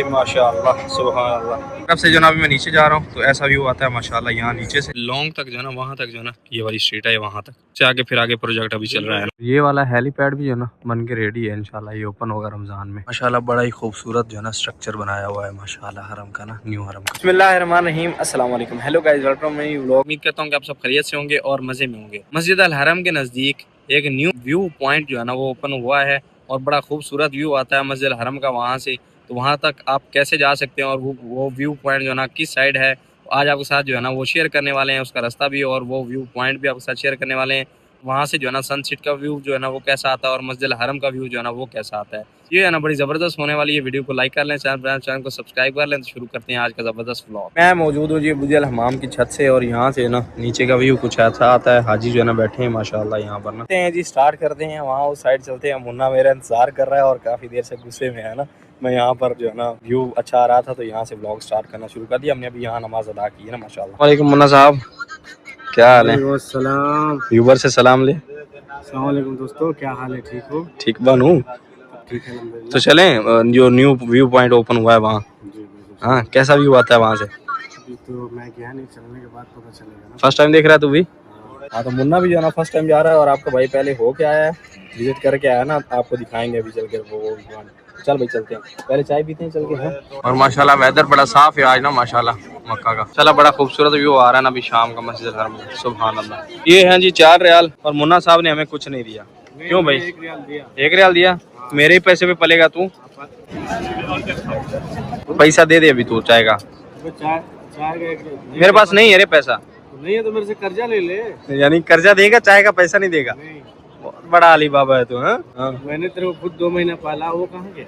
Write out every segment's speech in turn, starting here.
माशाअल्लाह सुभान अल्लाह। तब से जो ना अभी मैं नीचे जा रहा हूँ तो ऐसा व्यू आता है माशाल्लाह। यहाँ नीचे से लॉन्ग तक जो है ना वहाँ तक जो है ना ये वाली स्ट्रीट है, वहाँ तक से आगे फिर आगे प्रोजेक्ट अभी चल रहा है। ये वाला हेलीपैड भी जो है ना बन के रेडी है, इंशाल्लाह ये ओपन होगा रमजान में। माशाल्लाह बड़ा ही खूबसूरत जो है ना स्ट्रक्चर बनाया हुआ है माशाल्लाह हरम का ना, न्यू हरम का। बिस्मिल्लाहिर्रहमानिर्रहीम, अस्सलाम वालेकुम, hello guys, welcome my vlog. उम्मीद करता हूँ कि आप सब खैरियत से होंगे और मजे में होंगे। मस्जिद अल हरम के नजदीक एक न्यू व्यू पॉइंट जो है ना वो ओपन हुआ है और बड़ा खूबसूरत व्यू आता है मस्जिद अल हरम का वहाँ से। तो वहाँ तक आप कैसे जा सकते हैं और वो व्यू पॉइंट जो है ना किस साइड है, आज आपके साथ जो है ना वो शेयर करने वाले हैं, उसका रास्ता भी और वो व्यू पॉइंट भी आपके साथ शेयर करने वाले हैं। वहाँ से जो है ना सनसेट का व्यू जो है ना वो कैसा आता है और मस्जिद हरम का व्यू जो है ना वो कैसा आता है, ये है ना बड़ी ज़बरदस्त होने वाली है। वीडियो को लाइक कर लें, चैनल को सब्सक्राइब कर लें। तो शुरू करते हैं आज का ज़बरदस्त व्लॉग। मैं मौजूद हूँ जी बुर्ज अल हमाम की छत से और यहाँ से ना नीचे का व्यू कुछ ऐसा आता है। हाजी जो है ना बैठे हैं माशाल्लाह यहाँ पर ना हैं जी। स्टार्ट करते हैं, वहाँ उस साइड चलते हैं। मुन्ना मेरा इंतजार कर रहा है और काफ़ी देर से गुस्से में है ना। मैं यहाँ पर जो है ना व्यू अच्छा आ रहा था तो यहाँ से व्लॉग स्टार्ट करना शुरू कर दिया हमने। अभी यहाँ नमाज अदा की है ना माशाल्लाह। वालेकुम मुन्ना साहब, क्या हाल है? सलाम, व्यूवर से सलाम ले। अस्सलाम वालेकुम दोस्तों, क्या हाल है? ठीक हो? ठीक बनूं, ठीक है। तो चलें जो न्यू व्यू पॉइंट ओपन हुआ है वहाँ। हाँ, कैसा व्यू आता है वहाँ से? तो मैं गया नहीं, चलने के बाद पता चलेगा ना। फर्स्ट टाइम देख रहा है तू भी? हाँ, तो मुन्ना भी जो है ना फर्स्ट टाइम जा रहा है और आपका भाई पहले हो के आया है, विजिट करके आया ना। आपको दिखाएंगे अभी चल के वो। चल भाई चलते हैं, पहले चाय पीते हैं चल के। है और माशाल्लाह वेदर बड़ा साफ है आज ना माशाल्लाह मक्का का। चला बड़ा खूबसूरत व्यू आ रहा है ना अभी शाम का मस्जिद हरम में, सुभान अल्लाह। ये हैं जी 4 रियाल और मुन्ना साहब ने हमें कुछ नहीं दिया। क्यों भाई? 1 रियाल दिया। 1 रियाल दिया? मेरे ही पैसे पे पलेगा तू? पैसा दे दे अभी तू चाय का। मेरे पास नहीं है रे पैसा। नहीं है तो मेरे से कर्जा ले ले। यानी कर्जा देगा, चाय का पैसा नहीं देगा? नहीं। बड़ा अली बाबा है तू। हाँ, मैंने तेरे को खुद 2 महीना पाला, वो कहाँ गया?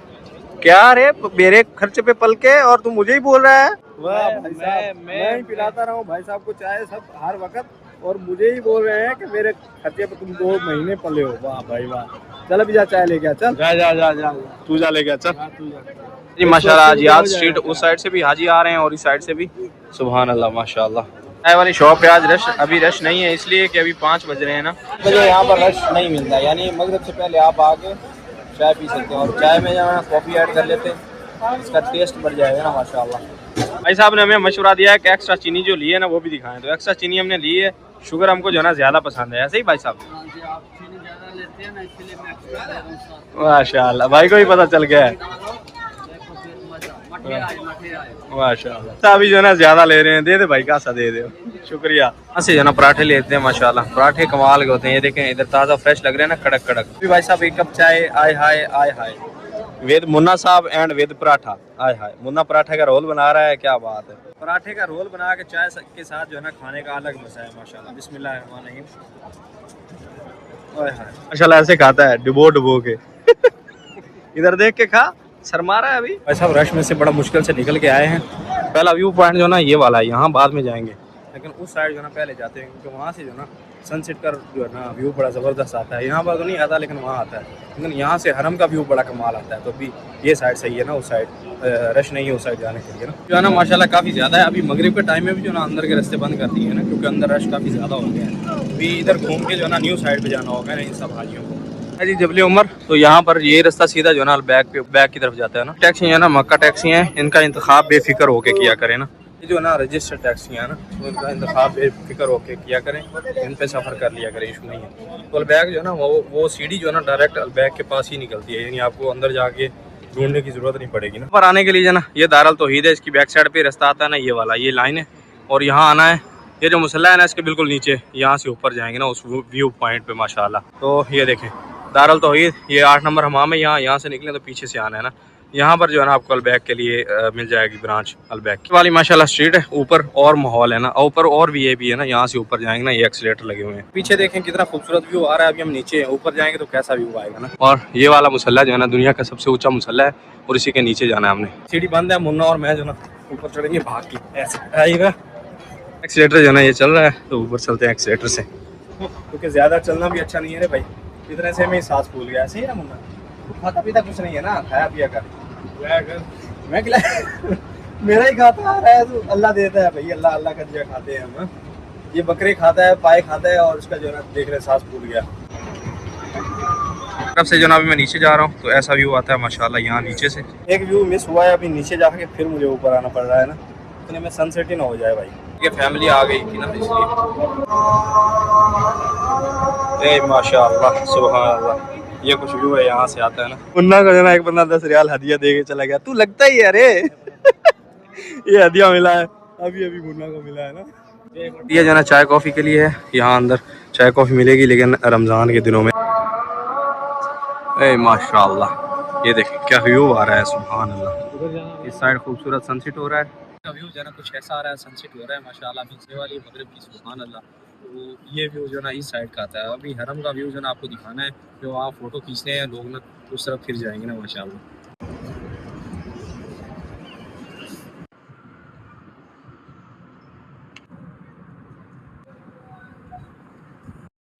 क्या रे, मेरे खर्चे पे पल के और तू मुझे ही बोल रहा है? मैं ही पिलाता रहा हूँ भाई साहब को चाय सब हर वक्त, और मुझे ही बोल रहे हैं कि मेरे खर्चे पे तुम 2 महीने पले हो। वाह भाई वाह। चल अभी जा चाय लेके आ। चल जा जा जा जा तू जा लेके आ। चल जी माशाल्लाह। आज याद स्ट्रीट उस साइड से भी हाजी आ रहे हैं और इस साइड से भी, सुभान अल्लाह माशाल्लाह। चाय वाली शॉप पे आज रश अभी रश नहीं है, इसलिए कि अभी 5 बज रहे हैं ना, तो जो यहाँ पर रश नहीं मिलता। यानी मगरिब से पहले आप आके चाय पी सकते हैं और चाय में जो है कॉफ़ी ऐड कर लेते हैं, इसका टेस्ट बढ़ जाएगा ना माशाल्लाह। भाई साहब ने हमें मशवरा दिया है कि एक्स्ट्रा चीनी जो ली है ना वो भी दिखाएं, तो एक्स्ट्रा चीनी हमने ली है। शुगर हमको जो है ना ज़्यादा पसंद है, ऐसे ही भाई साहब? माशाल्लाह भाई को भी पता चल गया है माशाल्लाह। अभी जो है ना ज्यादा ले रहे हैं, दे दे भाई का सा दे दे, शुक्रिया। यहाँ से जो है ना पराठे लेते हैं माशाल्लाह। पराठे कमाल के होते हैं, ये देखें इधर ताज़ा फ्रेश लग रहे हैं ना, कड़क कड़क। अभी भाई साहब 1 कप चाय, आय हाय आय हाय। वेद मुन्ना साहब एंड वेद पराठा, आय हाय। मुन्ना पराठे का रोल बना रहा है, क्या बात है। पराठे का रोल बना के चाय के साथ जो है ना खाने का अलग मजा है माशाल्लाह। बिस्मिल्लाहिर्रहमानिर्रहीम। माशाल्लाह ऐसे खाता है डुबो डुबो के इधर देख के खा, शर्मा रहा है अभी। भाई साहब रश में से बड़ा मुश्किल से निकल के आए हैं। पहला व्यू पॉइंट जो ना ये वाला है, यहाँ बाद में जाएंगे, लेकिन उस साइड जो ना पहले जाते हैं क्योंकि वहाँ से जो ना सनसेट का जो है ना व्यू बड़ा ज़बरदस्त आता है। यहाँ पर तो नहीं आता लेकिन वहाँ आता है, लेकिन यहाँ से हरम का व्यू बड़ा कमाल आता है। तो अभी ये साइड सही है ना, उस साइड रश नहीं है उस साइड जाने के लिए ना, जो है ना माशाल्लाह काफ़ी ज़्यादा है। अभी मगरिब के टाइम में भी जो ना अंदर के रास्ते बंद कर दिए हैं ना, क्योंकि अंदर रश काफ़ी ज़्यादा हो गया है। अभी इधर घूम के जो है ना न्यू साइड पर जाना होगा ना इन सब हाजियों को जी। जबले उमर, तो यहाँ पर ये रास्ता सीधा जो है ना बैक की तरफ जाता है ना। टैक्सी है ना मक्का टैक्सी है, इनका इंतखाब बेफिक्र होके किया करें ना। ये जो है ना रजिस्टर्ड टैक्सी है ना, तो इनका इंतखाब बेफिक्र होके किया करें, इन पे सफ़र कर लिया करें, इशू नहीं है। तो अलबैग जो है ना वो सीढ़ी जो है ना डायरेक्ट अलबैग के पास ही निकलती है, यानी आपको अंदर जाके ढूंढने की ज़रूरत नहीं पड़ेगी ना। पर आने के लिए जो ना ये दारुल तौहीद है, इसकी बैक साइड पे रास्ता आता है ना, ये वाला ये लाइन है, और यहाँ आना है। ये जो मुसल्ला है ना इसके बिल्कुल नीचे, यहाँ से ऊपर जाएंगे ना उस व्यू पॉइंट पे माशाल्लाह। तो ये देखें दारुल तौहीद, ये 8 नंबर हमाम है। यहाँ से निकले तो पीछे से आना है ना। यहाँ पर जो है ना आपको अलबैग के लिए मिल जाएगी ब्रांच अलबैग वाली माशाल्लाह स्ट्रीट है। ऊपर और माहौल है ना, ऊपर और भी ये भी है ना, यहाँ से ऊपर जाएंगे ना ये एक्सीलेटर लगे हुए हैं। पीछे देखें कितना खूबसूरत व्यू आ रहा है। अभी हम नीचे हैं, ऊपर जाएंगे तो कैसा व्यू आएगा ना। और ये वाला मुसल्ला जो है ना दुनिया का सबसे ऊंचा मुसल्ला है और इसी के नीचे जाना है हमने। सीढ़ी बंद है, मुन्ना और मैं जो ना ऊपर चढ़ेंगे भाग की, ऐसे आइएगा। एक्सीलेटर जो है ना ये चल रहा है, तो ऊपर चलते हैं एक्सीलेटर से, क्योंकि ज़्यादा चलना भी अच्छा नहीं है रे भाई। इतने से मैं सांस फूल गया। सही है ना मुन्ना, खाता पीता कुछ नहीं है ना, खाया पिया कर मैं खिला मेरा ही खाता आ रहा है तो अल्लाह देता है भाई, अल्लाह अल्लाह का दिया खाते हैं हम। ये बकरे खाता है, पाए खाता है और उसका जो है ना देख रहे सांस फूल गया। तब से जनाब मैं नीचे जा रहा हूँ तो ऐसा व्यू आता है माशाल्लाह यहाँ नीचे से। एक व्यू मिस हुआ है अभी नीचे जाके, फिर मुझे ऊपर आना पड़ रहा है ना, इतने में सनसेट ही ना हो जाए भाई। ये फैमिली आ गई थी ना इसलिए। माशाल्लाह सुभान अल्लाह, ये कुछ व्यू है यहाँ से आता है ना। मुन्ना को जना एक बंदा 10 रियाल हदिया दे के चला गया, तू लगता ही है अरे ये हदिया मिला है अभी अभी मुन्ना को मिला है ना। ये जना चाय कॉफ़ी के लिए है, यहाँ अंदर चाय कॉफ़ी मिलेगी लेकिन रमज़ान के दिनों में। ए माशाल्लाह ये देखें क्या व्यू आ रहा है, सुभान अल्लाह। इस साइड खूबसूरत सनसेट हो रहा है, व्यू जो ना कुछ ऐसा आ रहा है, सनसेट हो रहा है माशाल्लाह पीछे वाली मगरिब की, सुभान अल्लाह। तो ये व्यू जो ना इस साइड का आता है। अभी हरम का व्यू जो ना आपको दिखाना है, जो आप फोटो खींचते हैं लोग ना उस तरफ फिर जाएंगे ना माशाल्लाह।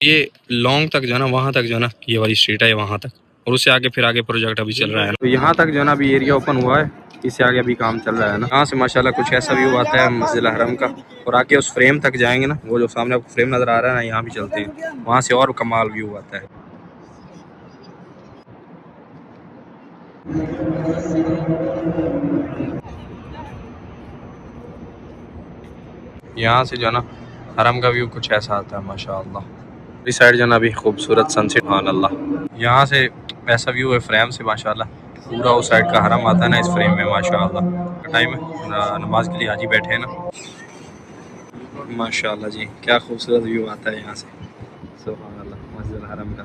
ये लॉन्ग तक जो है ना, वहाँ तक जो है ना ये वाली स्ट्रीट है वहाँ तक, और उससे आगे फिर आगे प्रोजेक्ट अभी चल रहा है। तो यहाँ तक जो है ना अभी एरिया ओपन हुआ है, इससे आगे अभी काम चल रहा है ना। यहाँ से माशाल्लाह कुछ ऐसा व्यू आता है मस्जिद हरम का, और आगे उस फ्रेम तक जाएंगे ना, वो जो सामने आपको फ्रेम नज़र आ रहा है ना, यहाँ भी चलते हैं, वहाँ से और कमाल व्यू आता है। यहाँ से जो है ना हरम का व्यू कुछ ऐसा आता है माशाल्लाह। इस साइड जो है ना अभी खूबसूरत सनसेट, सुभान अल्लाह। यहाँ से ऐसा व्यू है फ्रेम से माशाल्लाह, पूरा उस साइड का हरम आता है ना इस फ्रेम में माशाल्लाह। टाइम है नमाज के लिए हाजी बैठे हैं ना माशाल्लाह जी, क्या खूबसूरत व्यू आता है यहाँ से, सुभान अल्लाह मस्जिद हरम का।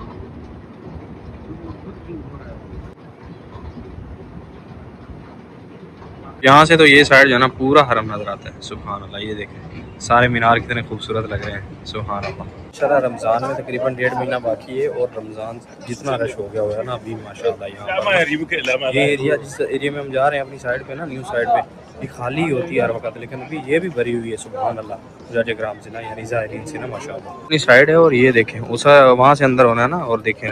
यहाँ से तो ये साइड जो है ना पूरा हरम नजर आता है, सुभान अल्लाह। ये देखें सारे मीनार कितने खूबसूरत लग रहे हैं, सुभान अल्लाह। इंशाल्लाह रमज़ान में तकरीबन 1.5 महीना बाकी है, और रमज़ान जितना रश हो गया हुआ है ना अभी माशाल्लाह। यहाँ ये एरिया जिस एरिया में हम जा रहे हैं अपनी साइड पे ना, न्यू साइड पे, ये खाली होती है हर वक्त, लेकिन अभी ये भी भरी हुई है सुभान अल्लाह। जाजेग्राम से ना यानी ज़ायरीन से ना माशाल्लाह अपनी साइड है। और ये देखें उस वहाँ से अंदर होना है ना, और देखें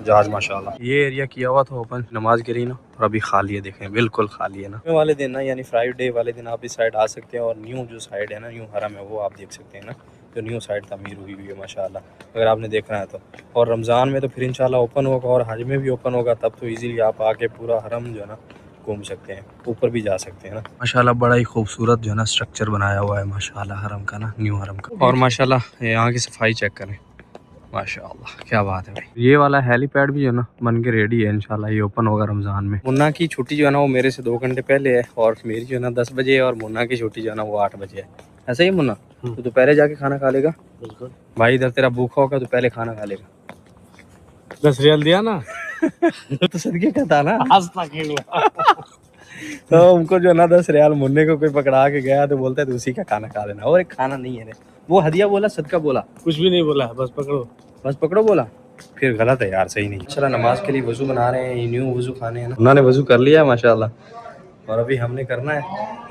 जहाज माशाल्लाह। ये एरिया किया हुआ था ओपन नमाज के लिए ना, और अभी खाली है, देखें बिल्कुल खाली है ना। वाले दिन ना यानी फ्राइडे वाले दिन आप इस साइड आ सकते हैं, और न्यू जो साइड है ना, न्यू हरम है, वो आप देख सकते हैं ना, जो न्यू साइड तमीर हुई हुई है माशाल्लाह, अगर आपने देखना है तो। और रमज़ान में तो फिर इंशाल्लाह ओपन होगा, और हज में भी ओपन होगा, तब तो इजीली आप आके पूरा हरम जो है ना घूम सकते हैं, ऊपर भी जा सकते हैं ना माशाल्लाह। बड़ा ही खूबसूरत जो है ना स्ट्रक्चर बनाया हुआ है माशाल्लाह हरम का ना, न्यू हरम का। और माशाल्लाह यहाँ की सफाई चेक करें माशाल्लाह, क्या बात है भाई। ये वाला हेलीपैड भी जो है ना बन के रेडी है, इंशाल्लाह ये ओपन होगा रमज़ान में। मुन्ना की छुट्टी जो है ना वो मेरे से 2 घंटे पहले है, और मेरी जो है ना 10 बजे है, और मुन्ना की छुट्टी जो है ना वो 8 बजे है। ऐसा ही मुन्ना, तो दोपहर जाके खाना खा लेगा। बिल्कुल भाई, इधर तेरा भूखा होगा तो पहले खाना खा लेगा। 10 रियाल दिया ना तो सदके का था ना तो उनको जो ना 10 रियाल मुन्ने को कोई पकड़ा के गया तो बोलता है तो उसी का खाना खा लेना, और एक खाना नहीं है रे। वो हदिया बोला सदका बोला, कुछ भी नहीं बोला, बस पकड़ो बोला, फिर गलत है यार, सही नहीं। चला नमाज के लिए वजू बना रहे हैं, न्यू वजू खाने हैं ना। उन्होंने वजू कर लिया माशाल्लाह, और अभी हमने करना है,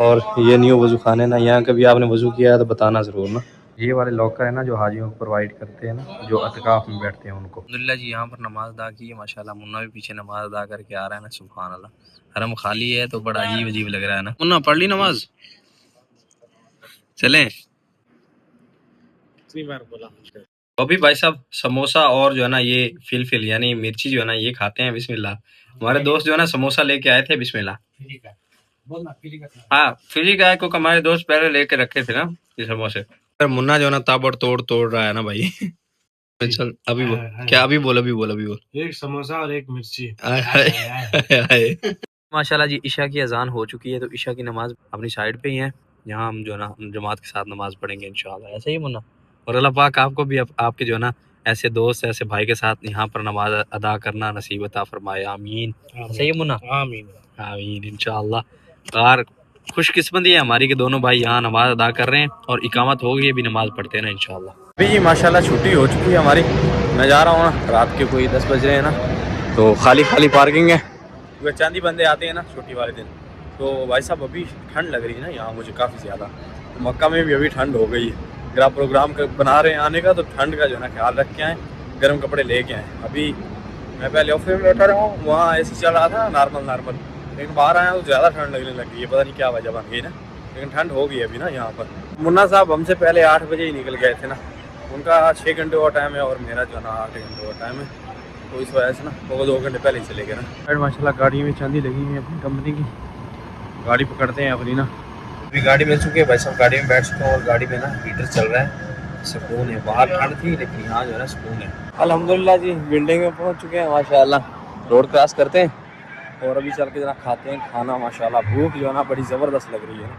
और ये न्यू वजू खाने ना। यहाँ कभी आपने वजू किया है तो बताना ज़रूर ना। ये वाले लॉकर है ना जो हाजियों को प्रोवाइड करते हैं ना, जो अतकाफ में बैठते हैं उनको। अल्हम्दुलिल्लाह जी यहाँ पर नमाज अदा की है माशाल्लाह। मुन्ना भी पीछे नमाज अदा करके आ रहा है ना, सुभान अल्लाह। हरम खाली है तो बड़ा अजीब अजीब लग रहा है ना। मुन्ना पढ़ ली नमाज, चलें। अभी भाई साहब समोसा और जो है ना ये फिल यानी मिर्ची जो है ना ये खाते हैं, बिस्मिल्लाह। हमारे दोस्त जो है ना समोसा लेके आए थे, बिस्मिल्लाह। हाँ फ्री का है, क्योंकि हमारे दोस्त पहले लेके रखे थे ना ये समोसे। मुन्ना जो है ना ताबड़ तोड़ रहा है ना भाई चल अभी बोल, क्या अभी बोल, एक समोसा और एक मिर्ची। माशाल्लाह जी ईशा की अजान हो चुकी है, तो ईशा की नमाज अपनी साइड पे ही है, यहाँ हम जो है ना जमात के साथ नमाज पढ़ेंगे इंशाल्लाह। ऐसा ही मुन्ना, और अल्लाह पाक आपको भी आपके जो है ना ऐसे दोस्त ऐसे भाई के साथ यहाँ पर नमाज अदा करना नसीब अता फरमाए, आमीन। सही है मुन्ना, आमीन आमीन इंशाल्लाह। और खुशकिस्मती है हमारी कि दोनों भाई यहाँ नमाज अदा कर रहे हैं, और इकामत होगी अभी नमाज पढ़ते हैं ना इंशाल्लाह। अभी माशाल्लाह छुट्टी हो चुकी है हमारी, मैं जा रहा हूँ ना, रात के कोई 10 बज रहे हैं ना, तो खाली पार्किंग है, क्योंकि चांदी बंदे आते हैं ना छुट्टी वाले दिन। तो भाई साहब अभी ठंड लग रही है ना यहाँ मुझे काफ़ी ज़्यादा, तो मक्का में भी अभी ठंड हो गई है। अगर आप प्रोग्राम बना रहे हैं आने का, तो ठंड का जो है ना ख्याल रख के आएँ, गर्म कपड़े लेके आएँ। अभी मैं पहले ऑफिस में बैठा रहा हूँ, वहाँ AC चल रहा था नॉर्मल, लेकिन बाहर आया तो ज़्यादा ठंड लगने लग गई है, पता नहीं क्या वजह बन गई ना, लेकिन ठंड हो गई अभी ना यहाँ पर। मुन्ना साहब हमसे पहले 8 बजे ही निकल गए थे ना, उनका 6 घंटे और टाइम है, और मेरा जो है ना 8 घंटे और टाइम है। तो इस वजह से ना वो 2 घंटे पहले ही चले गए ना। माशाल्लाह गाड़ी में चांदी लगी हुई है अपनी कंपनी की। गाड़ी पकड़ते हैं अपनी ना। अभी गाड़ी मिल चुकी है भाई साहब, गाड़ी में बैठ चुके हैं और गाड़ी में ना हीटर चल रहा है, सुकून है। बाहर ठंड थी लेकिन यहाँ जो है ना सुकून है। अल्हम्दुलिल्लाह जी बिल्डिंग में पहुँच चुके हैं माशाल्लाह। रोड क्रॉस करते हैं और अभी चल के जरा खाते हैं खाना। माशाल्लाह भूख जो है ना बड़ी ज़बरदस्त लग रही है।